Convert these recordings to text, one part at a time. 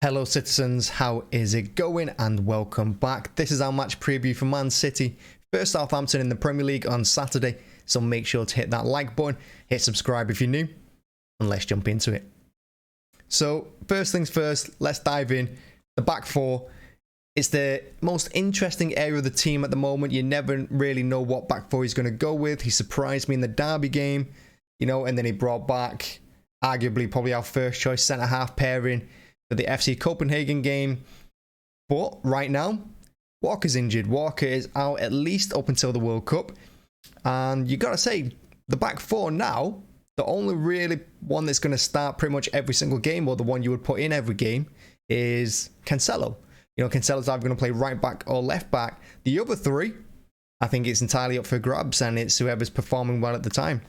Hello citizens, how is it going and welcome back. This is our match preview for Man City versus Southampton in the Premier League on Saturday, so make sure to hit that like button, hit subscribe if you're new, and let's jump into it. So first things first, let's dive in. The back four, it's the most interesting area of the team at the moment. You never really know what back four he's going to go with. He surprised me in the Derby game, and then he brought back arguably probably our first choice centre-half pairing for the FC Copenhagen game. But right now, Walker's injured. Walker is out at least up until the World Cup. And you got to say, the back four now, the only really one that's going to start pretty much every single game, or the one you would put in every game, is Cancelo. Cancelo's either going to play right back or left back. The other three, I think it's entirely up for grabs, and it's whoever's performing well at the time.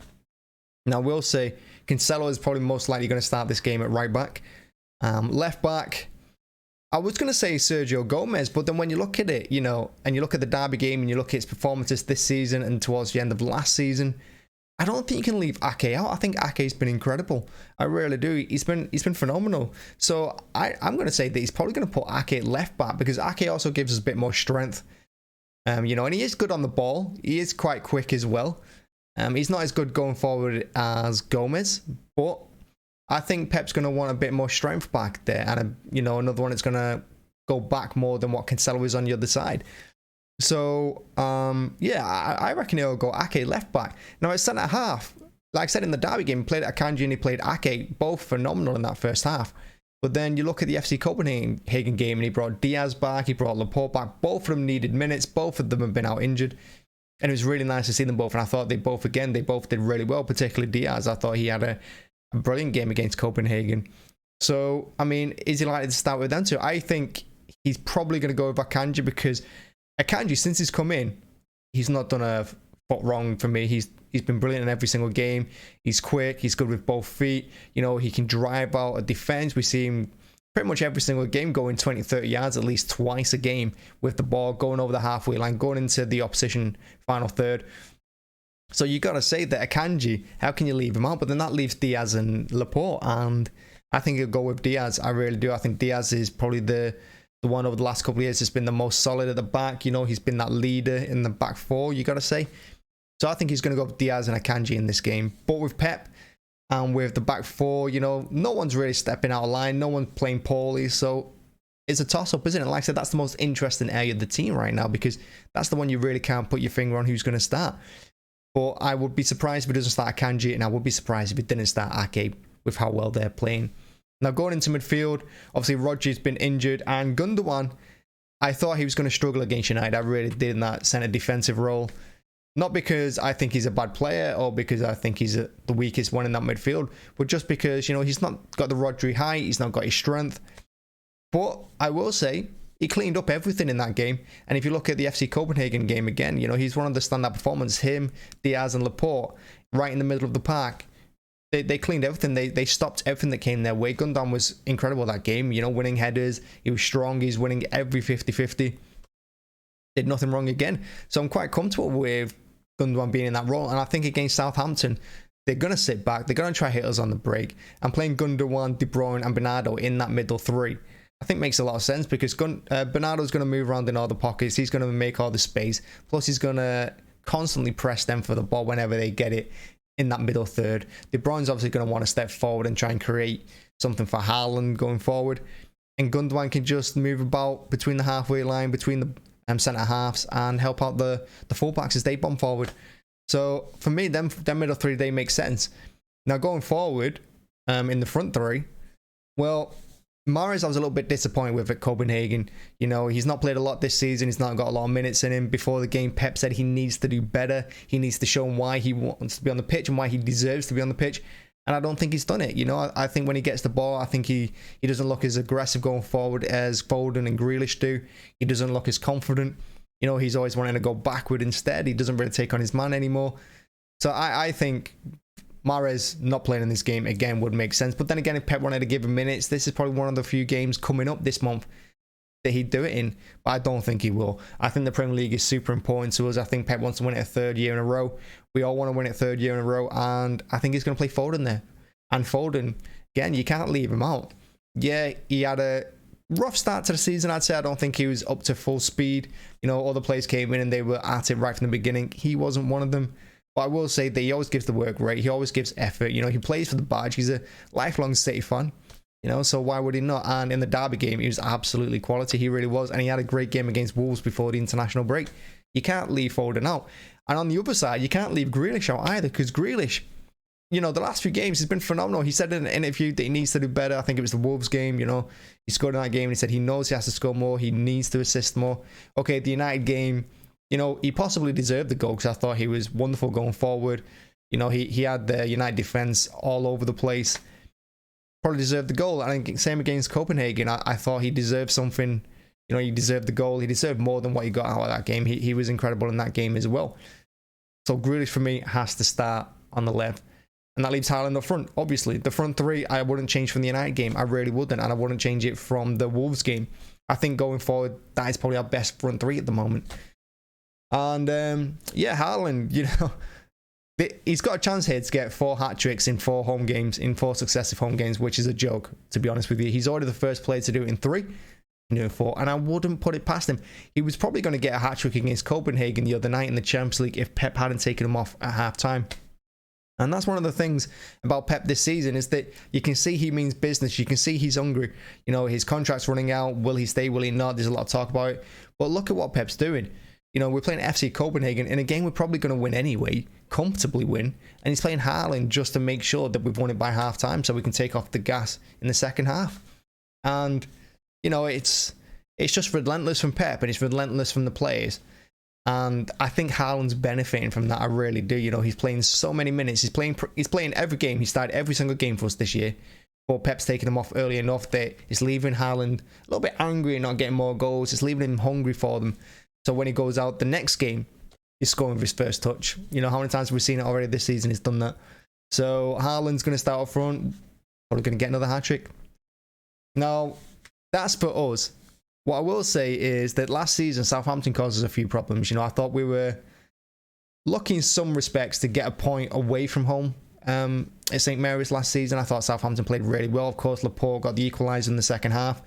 Now, I will say, Cancelo is probably most likely going to start this game at right back. Left back, I was going to say Sergio Gomez, but then when you look at it, and you look at the Derby game and you look at his performances this season and towards the end of last season, I don't think you can leave Ake out. I think Ake's been incredible. I really do. He's been phenomenal. So I'm going to say that he's probably going to put Ake left back, because Ake also gives us a bit more strength. And he is good on the ball. He is quite quick as well. He's not as good going forward as Gomez, but I think Pep's going to want a bit more strength back there, and another one that's going to go back more than what Cancelo is on the other side. So I reckon he'll go Ake left back. Now at centre half, like I said in the Derby game, he played Akanji and he played Ake, both phenomenal in that first half. But then you look at the FC Copenhagen game and he brought Diaz back, he brought Laporte back. Both of them needed minutes, both of them have been out injured. And it was really nice to see them both, and I thought they both did really well, particularly Diaz. I thought he had a brilliant game against Copenhagen. So, is he likely to start with them two? I think he's probably going to go with Akanji, because Akanji, since he's come in, he's not done a foot wrong for me. He's been brilliant in every single game. He's quick. He's good with both feet. He can drive out a defense. We see him pretty much every single game going 20, 30 yards at least twice a game with the ball, going over the halfway line, going into the opposition final third. So you got to say that Akanji, how can you leave him out? But then that leaves Diaz and Laporte, and I think he'll go with Diaz. I really do. I think Diaz is probably the one over the last couple of years that's been the most solid at the back. He's been that leader in the back four, you got to say. So I think he's going to go with Diaz and Akanji in this game. But with Pep and with the back four, no one's really stepping out of line. No one's playing poorly. So it's a toss-up, isn't it? Like I said, that's the most interesting area of the team right now, because that's the one you really can't put your finger on who's going to start. But I would be surprised if he doesn't start Akanji, and I would be surprised if he didn't start Ake with how well they're playing. Now going into midfield, obviously Rodri's been injured, and Gundogan, I thought he was going to struggle against United. I really did in that centre defensive role. Not because I think he's a bad player or because I think he's the weakest one in that midfield, but just because, he's not got the Rodri height, he's not got his strength. But I will say, he cleaned up everything in that game. And if you look at the FC Copenhagen game again, he's one of the standout performers. Him, Diaz and Laporte, right in the middle of the park. They cleaned everything. They stopped everything that came their way. Gundogan was incredible that game. Winning headers. He was strong. He's winning every 50-50. Did nothing wrong again. So I'm quite comfortable with Gundogan being in that role. And I think against Southampton, they're going to sit back. They're going to try hit us on the break. And playing Gundogan, De Bruyne and Bernardo in that middle three, I think makes a lot of sense, because Bernardo's going to move around in all the pockets. He's going to make all the space. Plus, he's going to constantly press them for the ball whenever they get it in that middle third. De Bruyne's obviously going to want to step forward and try and create something for Haaland going forward. And Gundogan can just move about between the halfway line, between the centre halves, and help out the fullbacks as they bomb forward. So for me, them middle three, they make sense. Now going forward, in the front three, well, Mahrez I was a little bit disappointed with at Copenhagen. He's not played a lot this season. He's not got a lot of minutes in him. Before the game, Pep said he needs to do better. He needs to show him why he wants to be on the pitch and why he deserves to be on the pitch. And I don't think he's done it. I think when he gets the ball, I think he doesn't look as aggressive going forward as Foden and Grealish do. He doesn't look as confident. He's always wanting to go backward instead. He doesn't really take on his man anymore. So I think Mahrez not playing in this game again would make sense. But then again, if Pep wanted to give him minutes, this is probably one of the few games coming up this month that he'd do it in. But I don't think he will. I think the Premier League is super important to us. I think Pep wants to win it a third year in a row. We all want to win it a third year in a row. And I think he's going to play Foden there. And Foden, again, you can't leave him out. Yeah, he had a rough start to the season, I'd say. I don't think he was up to full speed. You know, other players came in and they were at it right from the beginning. He wasn't one of them. But I will say that he always gives the work rate. He always gives effort. You know, he plays for the badge. He's a lifelong City fan. You know, so why would he not? And in the derby game, he was absolutely quality. He really was. And he had a great game against Wolves before the international break. You can't leave Foden out. And on the other side, you can't leave Grealish out either, because Grealish, you know, the last few games, he's been phenomenal. He said in an interview that he needs to do better. I think it was the Wolves game, you know. He scored in that game and he said he knows he has to score more. He needs to assist more. Okay, the United game, you know, he possibly deserved the goal because I thought he was wonderful going forward. You know, he had the United defence all over the place. Probably deserved the goal. And same against Copenhagen. I thought he deserved something. You know, he deserved the goal. He deserved more than what he got out of that game. He was incredible in that game as well. So Grealish for me has to start on the left. And that leaves Haaland up front. Obviously, the front three I wouldn't change from the United game. I really wouldn't. And I wouldn't change it from the Wolves game. I think going forward, that is probably our best front three at the moment. And yeah, Haaland, you know, he's got a chance here to get 4 hat-tricks in 4 home games, in 4 successive home games, which is a joke, to be honest with you. He's already the first player to do it in 3, doing 4, and I wouldn't put it past him. He was probably going to get a hat-trick against Copenhagen the other night in the Champions League if Pep hadn't taken him off at half-time. And that's one of the things about Pep this season, is that you can see he means business. You can see he's hungry. You know, his contract's running out. Will he stay? Will he not? There's a lot of talk about it. But look at what Pep's doing. You know, we're playing FC Copenhagen in a game we're probably going to win anyway, comfortably win. And he's playing Haaland just to make sure that we've won it by half time so we can take off the gas in the second half. And, you know, it's just relentless from Pep and it's relentless from the players. And I think Haaland's benefiting from that. I really do. You know, he's playing so many minutes. He's playing every game. He started every single game for us this year. But Pep's taking him off early enough that it's leaving Haaland a little bit angry and not getting more goals. It's leaving him hungry for them. So when he goes out the next game, he's scoring with his first touch. You know, how many times have we seen it already this season? He's done that. So Haaland's going to start up front. Probably going to get another hat-trick. Now, that's for us. What I will say is that last season, Southampton caused us a few problems. You know, I thought we were lucky in some respects to get a point away from home at St. Mary's last season. I thought Southampton played really well. Of course, Laporte got the equaliser in the second half.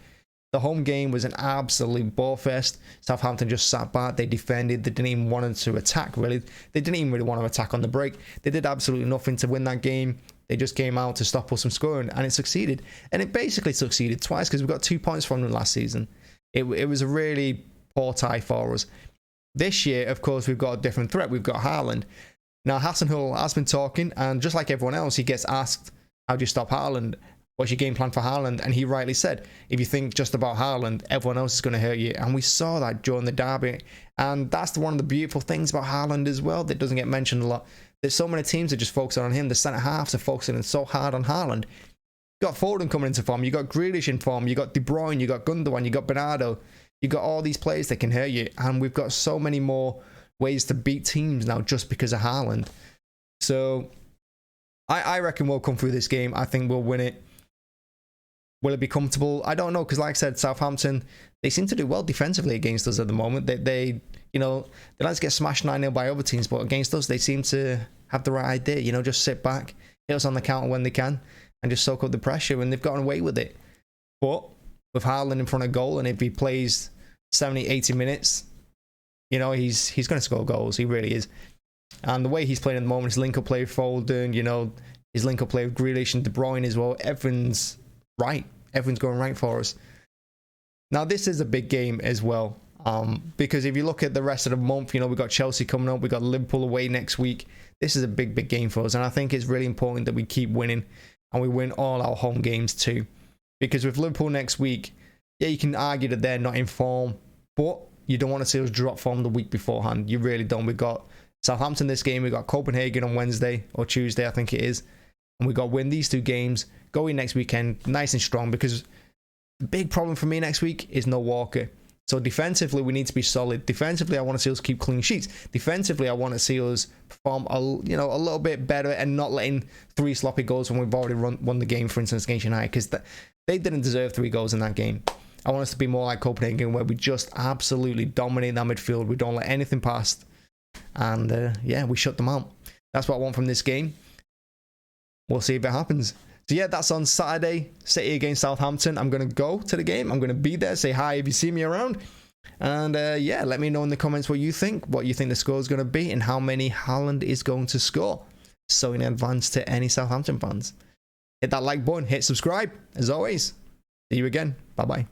The home game was an absolute ball fest. Southampton just sat back. They defended. They didn't even want to attack, really. They didn't even really want to attack on the break. They did absolutely nothing to win that game. They just came out to stop us from scoring, and it succeeded. And it basically succeeded twice because we got 2 points from them last season. It was a really poor tie for us. This year, of course, we've got a different threat. We've got Haaland. Now, Hasenhuttl has been talking, and just like everyone else, he gets asked, how do you stop Haaland? What's your game plan for Haaland? And he rightly said, if you think just about Haaland, everyone else is going to hurt you. And we saw that during the derby. And that's one of the beautiful things about Haaland as well that doesn't get mentioned a lot. There's so many teams that just focus on him. The centre-halves are focusing so hard on Haaland. You got Foden coming into form. You got Grealish in form. You got De Bruyne. You got Gundogan. You got Bernardo. You got all these players that can hurt you. And we've got so many more ways to beat teams now just because of Haaland. So I reckon we'll come through this game. I think we'll win it. Will it be comfortable? I don't know, because like I said, Southampton, they seem to do well defensively against us at the moment. They you know, they like to get smashed 9-0 by other teams, but against us, they seem to have the right idea. You know, just sit back, hit us on the counter when they can, and just soak up the pressure, and they've gotten away with it. But with Haaland in front of goal, and if he plays 70, 80 minutes, you know, he's going to score goals. He really is. And the way he's playing at the moment, his link-up play with Foden, you know, his link-up play with Grealish and De Bruyne as well, everything's right. Everything's going right for us. Now, this is a big game as well, because if you look at the rest of the month, you know, we've got Chelsea coming up, we've got Liverpool away next week. This is a big, big game for us, and I think it's really important that we keep winning, and we win all our home games too. Because with Liverpool next week, yeah, you can argue that they're not in form, but you don't want to see us drop form the week beforehand. You really don't. We've got Southampton this game, we've got Copenhagen on Wednesday, or Tuesday, I think it is. And we've got to win these 2 games, go in next weekend nice and strong, because the big problem for me next week is no Walker. So defensively, we need to be solid. Defensively, I want to see us keep clean sheets. Defensively, I want to see us perform a little bit better and not letting 3 sloppy goals when we've already won the game, for instance, against United, because they didn't deserve 3 goals in that game. I want us to be more like Copenhagen, where we just absolutely dominate that midfield. We don't let anything past. And yeah, we shut them out. That's what I want from this game. We'll see if it happens. So yeah, that's on Saturday, City against Southampton. I'm going to go to the game. I'm going to be there, say hi if you see me around. And yeah, let me know in the comments what you think the score is going to be and how many Haaland is going to score. So in advance to any Southampton fans. Hit that like button, hit subscribe. As always, see you again. Bye-bye.